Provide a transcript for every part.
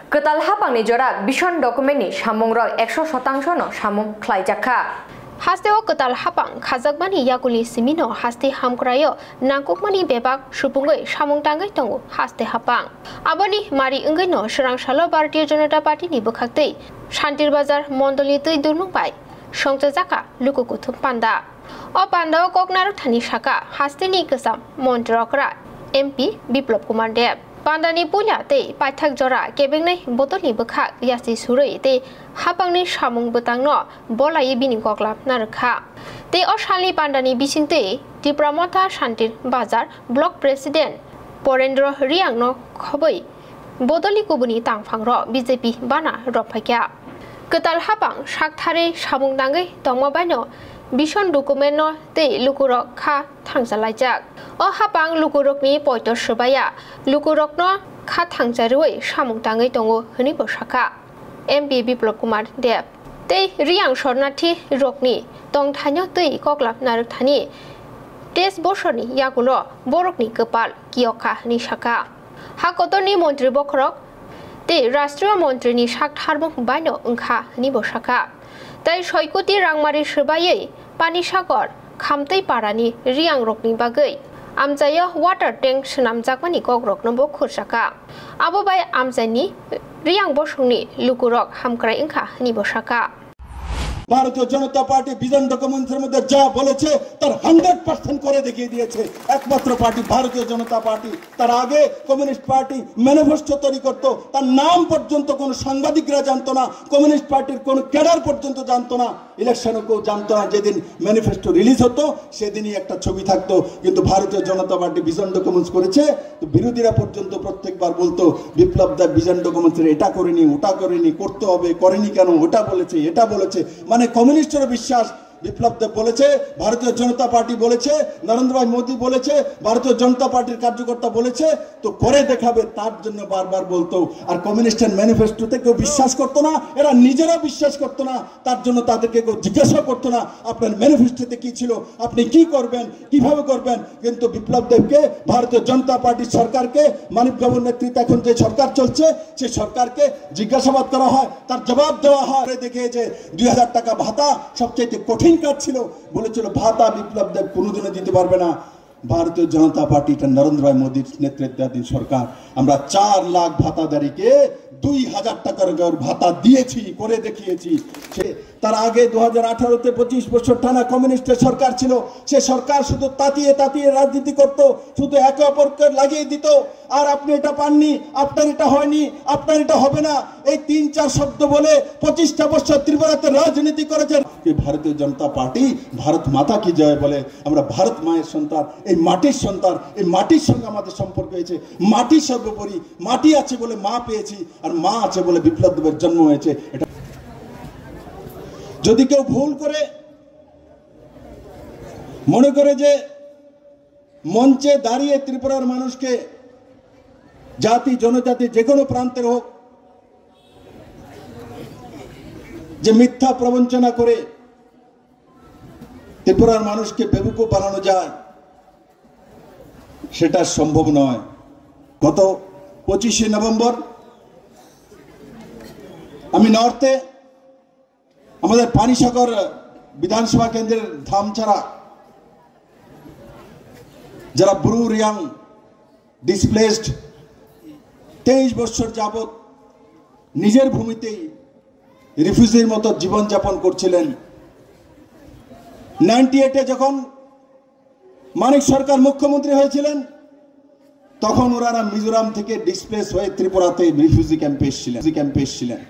Ketal hapangni jorak bison dokumenni samungrok 100% no samung khlaijaka. Hasteo ketal hapang khajakmani yakuli simino haste hamkrayo nangkukmani bebak supungoi samung tangai tongo haste hapang. Aboni mari engai no serang salo Bharatiya Janata Party ni bukhaktei Shantir Bazar mondoli tui durmungpai songjajaka lukukuthum panda. O pandao koknaruk thani shaka haste ni kesam montrokra MP Biplop Kumar Deb. Pandani punya te paithak jora kebengnai botolni bukha yasi surei te hapangni samung butangno bolai bini koklap narkha te oshali pandani bisingte Tipramotha Shantir Bazar Block President Porendro Riangno khoboi bodoli kubuni tangphangro BJP bana rophakya ketal hapang sakthare samung dangai tongmabaino bison dokumen no te lukurok kha thangjalajak o hapang lukurokni poito subaya lukurok no kha thangjarui samung tangai tongo hini bosaka MP Biplop Kumar Deb te riang sornathi rokni tong thanyo tei koklap naruk thani tes bosorni yakulo borokni kepal kiyokha ni saka hakotoni mantri bokrok te rashtriya mantri ni saktharbung baino ongkha ni bosaka tai 6 koti rangmari subayei pani sagar khamtei parani riang rokni bagai amjayo water tank snamjakmani kogrokno bo khurjaka abo bai amjani riang bosungni lukurok hamkrai ingkha ni bosaka ভারতীয় জনতা party vision ডকুমেন্টের মধ্যে যা বলেছে তার 100% করে দেখিয়ে দিয়েছে একমাত্র পার্টি ভারতীয় জনতা পার্টি তার আগে কমিউনিস্ট পার্টি ম্যানিফেস্টো তৈরি করত তার নাম পর্যন্ত কোনো সাংবাদিকরা জানতো না কমিউনিস্ট পার্টির কোনো ক্যাডার পর্যন্ত জানতো না ইলেকশনও কেউ জানতো না যেদিন ম্যানিফেস্টো রিলিজ হতো সেদিনই একটা ছবি থাকতো কিন্তু ভারতীয় জনতা পার্টি ভিশন ডকুমেন্টস করেছে তো বিরোধীরা পর্যন্ত প্রত্যেকবার বলতো বিপ্লব দা ভিশন ডকুমেন্টসের এটা করেনি ওটা করেনি করতে হবে করেনি কেন ওটা বলেছে এটা বলেছে মানে কমিউনিস্টের বিশ্বাস বিপ্লব দেব বলেছে ভারতীয় জনতা পার্টি বলেছে নরেন্দ্র ভাই মোদি বলেছে ভারতীয় জনতা পার্টির কার্যকর্তা বলেছে তো করে দেখাবে তার জন্য বারবার বলতো আর কমিউনিস্টের ম্যানিফেস্টোতে কেউ বিশ্বাস করতো না এরা নিজেরা বিশ্বাস করতো না তার জন্য তাদেরকে কেউ জিজ্ঞাসা করতো না আপনার ম্যানিফেস্টোতে কি ছিল আপনি কি করবেন কিভাবে করবেন কিন্তু বিপ্লব দেবকে ভারতীয় জনতা পার্টির সরকারকে মানিক বাবুর নেতৃত্বে এখন যে সরকার চলছে সেই সরকারকে জিজ্ঞাসাবাদ করা হয় তার জবাব দেওয়া হয় দেখিয়েছে 2000 টাকা ভাতা সবচেয়ে কঠিন কাজ ছিল বলেছিল ভাতা বিপ্লব দেব কোনোদিনও দিতে পারবে না ভারতীয় জনতা পার্টিটা নরেন্দ্র ভাই মোদির নেতৃত্বাধীন সরকার আমরা 4 লাখ ভাতাদারীকে 2000 টাকার ভাতা দিয়েছি করে দেখিয়েছি তার আগে 2018-তে 25 বছর টানা কমিউনিস্টের সরকার ছিল সে সরকার শুধু তাতিয়ে তাতিয়ে রাজনীতি করত শুধু একে অপরকে লাগিয়ে দিত আর আপনি এটা পাননি আপনার এটা হয়নি আপনার এটা হবে না এই 3-4 শব্দ বলে 25টা বছর ত্রিপুরাতে রাজনীতি করেছেন ভারতীয় জনতা পার্টি ভারত মাতা কি জয় বলে আমরা ভারত মায়ের সন্তান এই মাটির সন্তান এই মাটির সঙ্গে আমাদের সম্পর্ক হয়েছে মাটি সর্বোপরি মাটি আছে বলে মা পেয়েছি আর মা আছে বলে বিপ্লব দেবের জন্ম হয়েছে এটা যদি কেউ ভুল করে মনে করে যে মঞ্চে দাঁড়িয়ে ত্রিপুরার মানুষকে জাতি জনজাতি যে কোনো প্রান্তের হোক যে মিথ্যা প্রবঞ্চনা করে ত্রিপুরার মানুষকে বেবুকুফ বানানো যায় সেটা সম্ভব নয় গত 25শে নভেম্বর আমি নর্থে আমাদের পানিসাগর বিধানসভা কেন্দ্রের ধামছাড়া যারা ব্রু রিয়াং ডিসপ্লেসড 23 বছর যাবত নিজের ভূমিতেই রিফিউজির মতো জীবনযাপন করছিলেন 98-এ যখন মানিক সরকার মুখ্যমন্ত্রী হয়েছিলেন তখন ওনারা মিজোরাম থেকে ডিসপ্লেস হয়ে ত্রিপুরাতে রিফিউজি ক্যাম্পে এসেছিলেন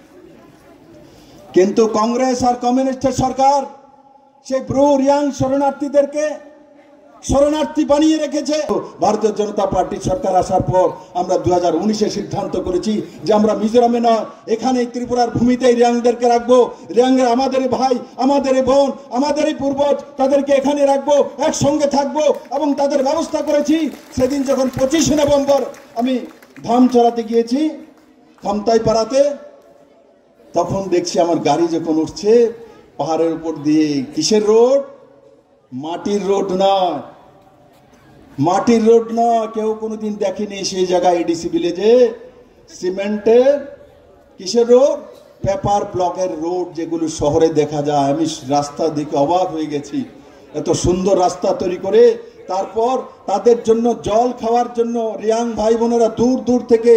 কিন্তু কংগ্রেস আর কমিউনিস্টের সরকার সেই ব্রু রিয়াং শরণার্থীদেরকে শরণার্থী বানিয়ে রেখেছে ভারতীয় জনতা পার্টির সরকার আসার পর আমরা 2019-এ সিদ্ধান্ত করেছি যে আমরা মিজোরামে নয় এখানে ত্রিপুরার ভূমিতেই রিয়াংদেরকে রাখবো রিয়াংয়ের আমাদেরই ভাই আমাদেরই বোন আমাদেরই পূর্বজ তাদেরকে এখানে রাখবো একসঙ্গে থাকবো এবং তাদের ব্যবস্থা করেছি সেদিন যখন 25শে নভেম্বর আমি ধামছড়াতে গিয়েছি খামতাই পাড়াতে তখন দেখছি আমার গাড়ি যখন উঠছে পাহাড়ের উপর দিয়ে কিসের রোড মাটির রোড নয় মাটির রোড না কেউ কোনোদিন দেখেনি সেই জায়গায় এডিসি ভিলেজে সিমেন্টের কিসের রোড? পেপার ব্লকের রোড, যেগুলো শহরে দেখা যায়। আমি রাস্তা দেখে অবাক হয়ে গেছি, এত সুন্দর রাস্তা তৈরি করে তারপর তাদের জন্য জল খাওয়ার জন্য রিয়াং ভাই বোনেরা দূর দূর থেকে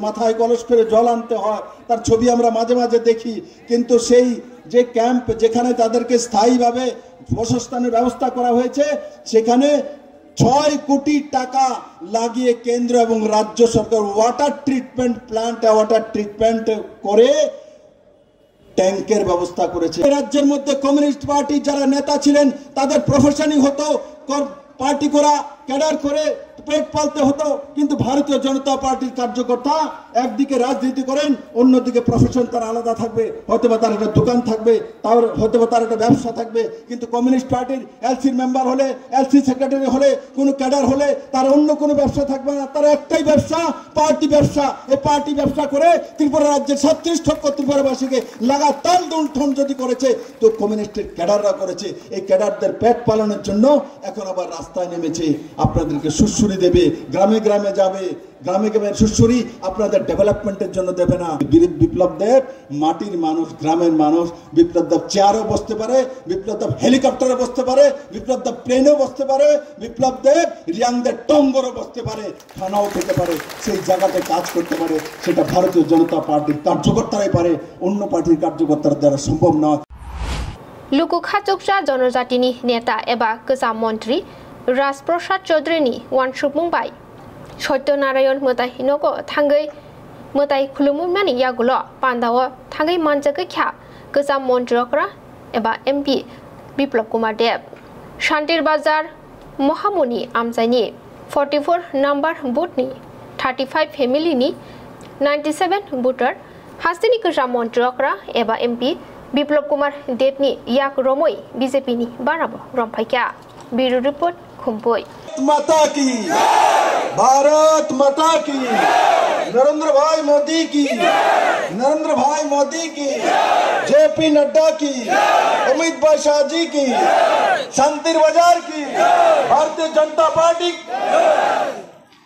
মাথায় কলস করে জল আনতে হয়, তার ছবি আমরা মাঝে মাঝে দেখি। কিন্তু সেই যে ক্যাম্প যেখানে তাদেরকে স্থায়ীভাবে বাসস্থানের ব্যবস্থা করা হয়েছে, সেখানে 6 কোটি টাকা লাগিয়ে কেন্দ্র এবং রাজ্য সরকার ওয়াটার ট্রিটমেন্ট প্ল্যান্ট করে ট্যাঙ্কের ব্যবস্থা করেছে। রাজ্যের মধ্যে কমিউনিস্ট পার্টি যারা নেতা ছিলেন তাদের প্রফেশনই হতো পার্টি করা, ক্যাডার করে পেট পালতে হতো। কিন্তু ভারতীয় জনতা পার্টির কার্যকর্তা একদিকে রাজনীতি করেন, অন্যদিকে প্রফেশন তার আলাদা থাকবে, হয়তো বা তার একটা দোকান থাকবে, তার হয়তো বা তার একটা ব্যবসা থাকবে। কিন্তু কমিউনিস্ট পার্টির এলসির মেম্বার হলে, এলসি সেক্রেটারি হলে, কোনো ক্যাডার হলে তার অন্য কোনো ব্যবসা থাকবে না, তার একটাই ব্যবসা, পার্টি ব্যবসা। এই পার্টি ব্যবসা করে ত্রিপুরা রাজ্যের 36 লক্ষ ত্রিপুরাবাসীকে লাগাতার লুণ্ঠন যদি করেছে, তো কমিউনিস্টের ক্যাডাররা করেছে। এই ক্যাডারদের পেট পালনের জন্য এখন আবার রাস্তায় নেমেছে, আপনাদেরকে সুশ্রুরি দেবে, গ্রামে গ্রামে যাবে, গ্রামে গ্রামে সুশ্রুরি আপনাদের ডেভেলপমেন্টের জন্য দেবে না। বিপ্লব দেব মাটির মানুষ, গ্রামের মানুষ। বিপ্লব দেব চেয়ারও বসতে পারে, বিপ্লব দেব হেলিকপ্টারে বসতে পারে, বিপ্লব দেব প্লেনেও বসতে পারে, বিপ্লব দেব রিয়াংদের টঙ্গরও বসতে পারে, খানাও খেতে পারে, সেই জায়গাতে কাজ করতে পারে। সেটা ভারতীয় জনতা পার্টির কার্যকর্তারাই পারে, অন্য পার্টির কার্যকর্তার দ্বারা সম্ভব নয়। লুকু খাচকজা জনজাতিনি নেতা এবা গোজাম মন্ত্রী রাজপ্রসাদ চৌধুরীনি ওয়ানসুবमुंबाय सत्यनारायण मोताय हिनोको थांगै मोताय खुलुमुमानि यागुलो पांदाव थांगै मानजगै ख्या गोजाम मन्त्रीकरा एबा एमपी बिप्लब कुमार देव शान्तिर बाजार महामुनि आमजायनि 44 नम्बर बुथनि 35 फेमिलिनि 97 भोटार हास्तिनि गोजाम मन्त्रीकरा एबा एमपी बिप्लब कुमार देवनि याक रमै बीजेपीनि बाराबो रमफायख्या ब्यूरो रिपोर्ट खुम्पुई। माता की भारत माता की, नरेंद्र भाई मोदी की, नरेंद्र भाई मोदी की, जेपी नड्डा की, अमित भाई शाह जी की, शांतिर बाजार की, भारतीय जनता पार्टी